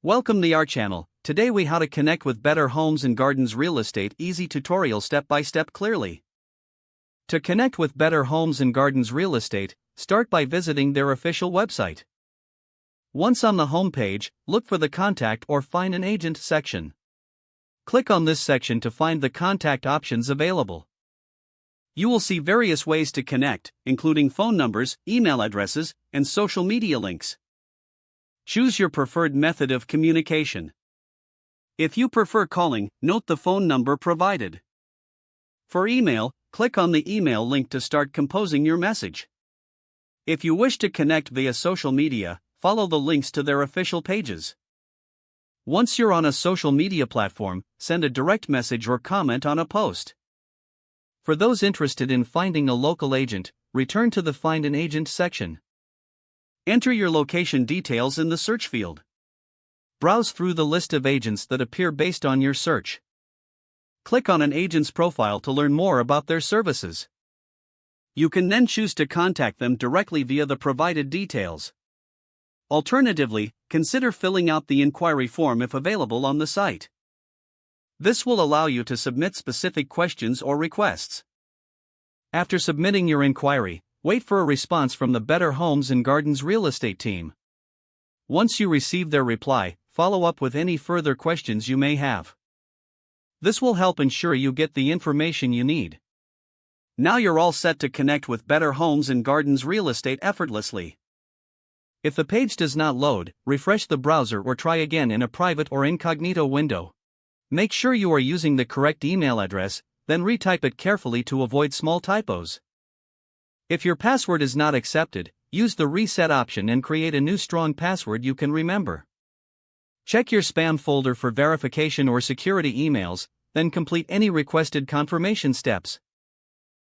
Welcome to our channel. Today we how to connect with Better Homes and Gardens Real Estate easy tutorial step by step clearly. To connect with Better Homes and Gardens Real Estate, start by visiting their official website. Once on the home page, look for the Contact or Find an Agent section. Click on this section to find the contact options available. You will see various ways to connect, including phone numbers, email addresses, and social media links. Choose your preferred method of communication. If you prefer calling, note the phone number provided. For email, click on the email link to start composing your message. If you wish to connect via social media, follow the links to their official pages. Once you're on a social media platform, send a direct message or comment on a post. For those interested in finding a local agent, return to the Find an Agent section. Enter your location details in the search field. Browse through the list of agents that appear based on your search. Click on an agent's profile to learn more about their services. You can then choose to contact them directly via the provided details. Alternatively, consider filling out the inquiry form if available on the site. This will allow you to submit specific questions or requests. After submitting your inquiry, wait for a response from the Better Homes and Gardens Real Estate team. Once you receive their reply, follow up with any further questions you may have. This will help ensure you get the information you need. Now you're all set to connect with Better Homes and Gardens Real Estate effortlessly. If the page does not load, refresh the browser or try again in a private or incognito window. Make sure you are using the correct email address, then retype it carefully to avoid small typos. If your password is not accepted, use the reset option and create a new strong password you can remember. Check your spam folder for verification or security emails, then complete any requested confirmation steps.